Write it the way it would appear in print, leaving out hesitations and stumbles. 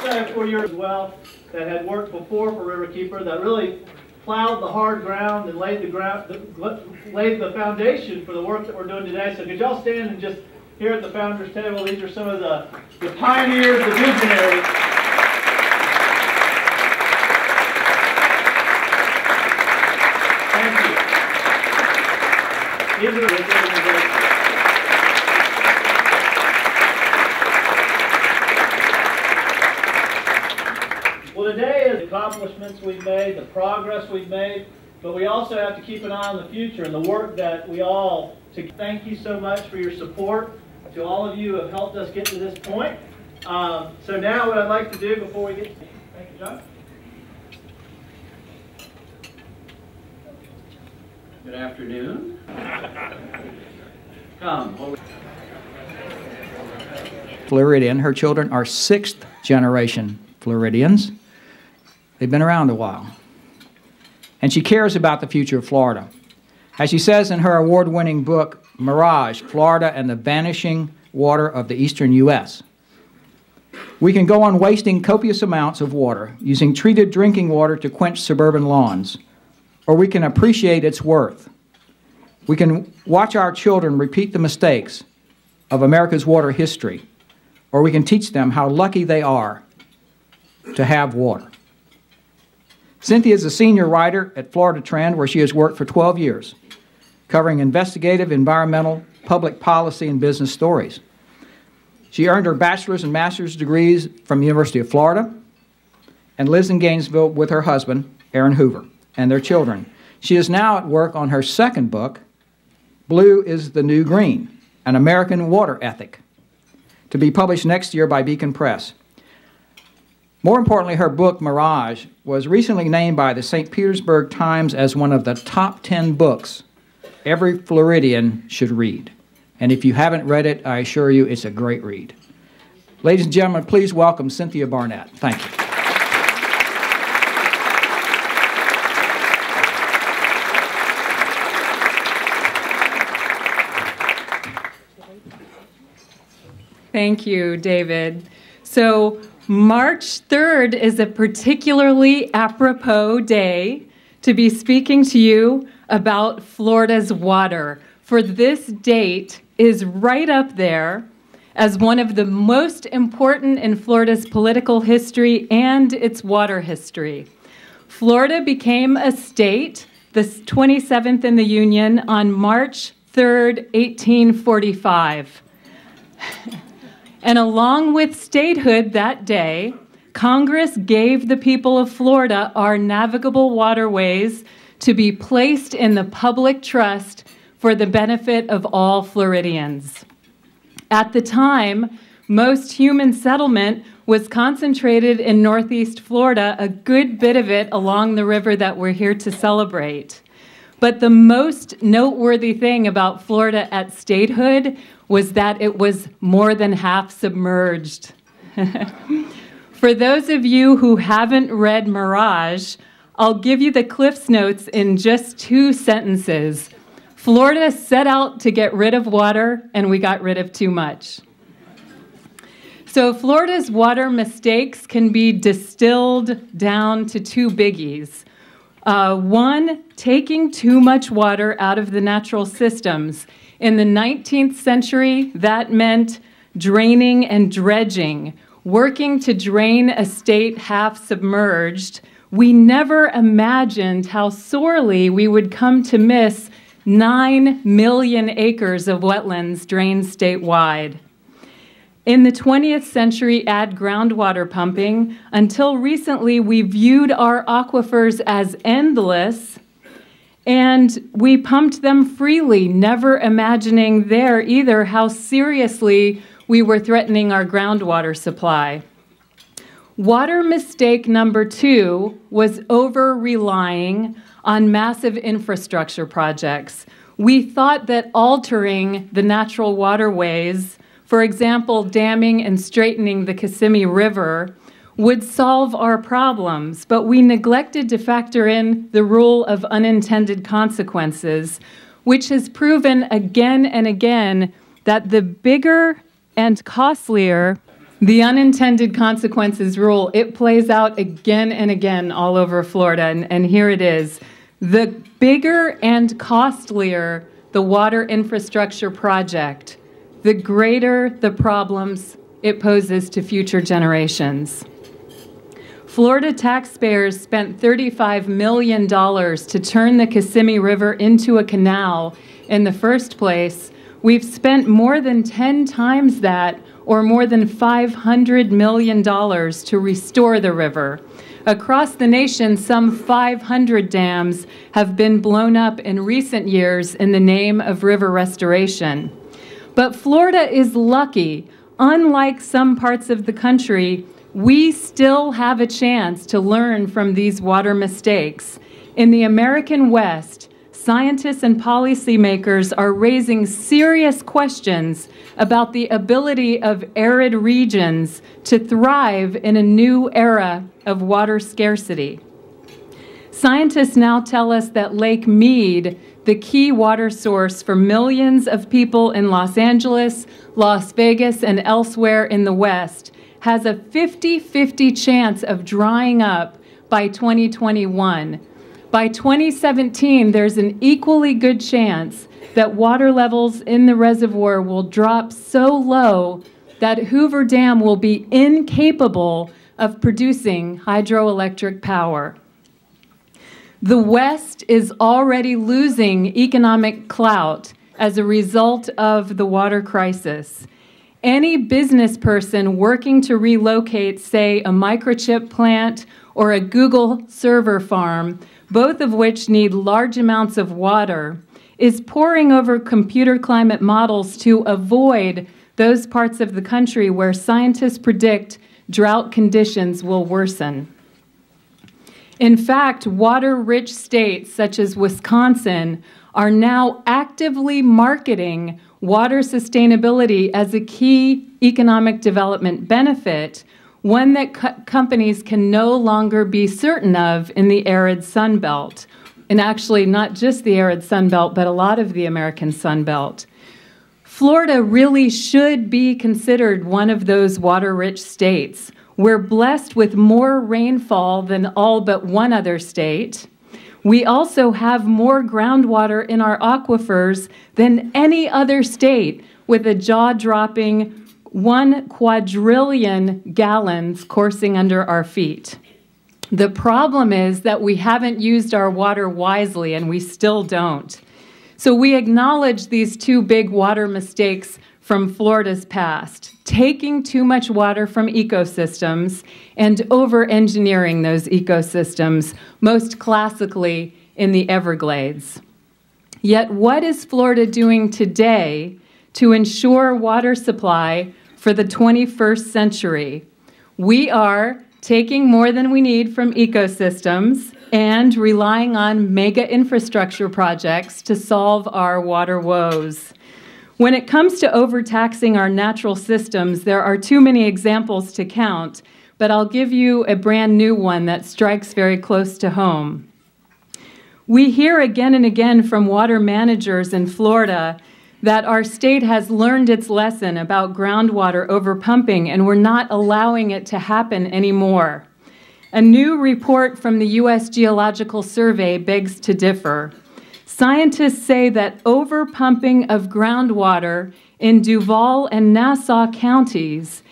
also for you as well that had worked before for Riverkeeper that really plowed the hard ground and laid the foundation for the work that we're doing today. So could y'all stand and just here at the founders table, these are some of the pioneers, the visionaries. Thank you. These are the organizations. Well, today is the accomplishments we've made, the progress we've made, but we also have to keep an eye on the future and the work that we all, thank you so much for your support to all of you who have helped us get to this point. So now what I'd like to do before we get, thank you, John. Good afternoon. Come. Floridian. Her children are 6th generation Floridians. They've been around a while. And she cares about the future of Florida. As she says in her award-winning book, Mirage, Florida and the Vanishing Water of the Eastern U.S., we can go on wasting copious amounts of water, using treated drinking water to quench suburban lawns, or we can appreciate its worth. We can watch our children repeat the mistakes of America's water history, or we can teach them how lucky they are to have water. Cynthia is a senior writer at Florida Trend, where she has worked for 12 years, covering investigative, environmental, public policy, and business stories. She earned her bachelor's and master's degrees from the University of Florida and lives in Gainesville with her husband, Aaron Hoover, and their children. She is now at work on her second book, Blue is the New Green, An American Water Ethic, to be published next year by Beacon Press. More importantly, her book, Mirage, was recently named by the St. Petersburg Times as one of the top 10 books every Floridian should read. And if you haven't read it, I assure you it's a great read. Ladies and gentlemen, please welcome Cynthia Barnett. Thank you. Thank you, David. So March 3rd is a particularly apropos day to be speaking to you about Florida's water. For this date is right up there as one of the most important in Florida's political history and its water history. Florida became a state, the 27th in the Union, on March 3rd, 1845. And along with statehood that day, Congress gave the people of Florida our navigable waterways to be placed in the public trust for the benefit of all Floridians. At the time, most human settlement was concentrated in Northeast Florida, a good bit of it along the river that we're here to celebrate. But the most noteworthy thing about Florida at statehood was that it was more than half submerged. For those of you who haven't read Mirage, I'll give you the Cliff's Notes in just 2 sentences. Florida set out to get rid of water, and we got rid of too much. So Florida's water mistakes can be distilled down to 2 biggies. One, taking too much water out of the natural systems. In the 19th century, that meant draining and dredging, working to drain a state half submerged. We never imagined how sorely we would come to miss 9 million acres of wetlands drained statewide. In the 20th century, add groundwater pumping. Until recently, we viewed our aquifers as endless, and we pumped them freely, never imagining there either how seriously we were threatening our groundwater supply. Water mistake number 2 was over-relying on massive infrastructure projects. We thought that altering the natural waterways, for example, damming and straightening the Kissimmee River, would solve our problems, but we neglected to factor in the rule of unintended consequences, which has proven again and again that the bigger and costlier The unintended consequences rule, it plays out again and again all over Florida, and here it is. The bigger and costlier the water infrastructure project, the greater the problems it poses to future generations. Florida taxpayers spent $35 million to turn the Kissimmee River into a canal in the first place. We've spent more than 10 times that, or more than $500 million to restore the river. Across the nation, some 500 dams have been blown up in recent years in the name of river restoration. But Florida is lucky. Unlike some parts of the country, we still have a chance to learn from these water mistakes. In the American West, scientists and policymakers are raising serious questions about the ability of arid regions to thrive in a new era of water scarcity. Scientists now tell us that Lake Mead, the key water source for millions of people in Los Angeles, Las Vegas, and elsewhere in the West, has a 50-50 chance of drying up by 2021. By 2017, there's an equally good chance that water levels in the reservoir will drop so low that Hoover Dam will be incapable of producing hydroelectric power. The West is already losing economic clout as a result of the water crisis. Any business person working to relocate, say, a microchip plant or a Google server farm, both of which need large amounts of water, is poring over computer climate models to avoid those parts of the country where scientists predict drought conditions will worsen. In fact, water-rich states such as Wisconsin are now actively marketing water sustainability as a key economic development benefit, one that companies can no longer be certain of in the arid Sun Belt. And actually, not just the arid Sun Belt, but a lot of the American Sun Belt. Florida really should be considered one of those water-rich states. We're blessed with more rainfall than all but one other state. We also have more groundwater in our aquifers than any other state, with a jaw-dropping 1 quadrillion gallons coursing under our feet. The problem is that we haven't used our water wisely, and we still don't. So we acknowledge these two big water mistakes from Florida's past: taking too much water from ecosystems and over-engineering those ecosystems, most classically in the Everglades. Yet what is Florida doing today to ensure water supply for the 21st century? We are taking more than we need from ecosystems and relying on mega infrastructure projects to solve our water woes. When it comes to overtaxing our natural systems, there are too many examples to count, but I'll give you a brand new one that strikes very close to home. We hear again and again from water managers in Florida that our state has learned its lesson about groundwater overpumping, and we're not allowing it to happen anymore. A new report from the U.S. Geological Survey begs to differ. Scientists say that overpumping of groundwater in Duval and Nassau counties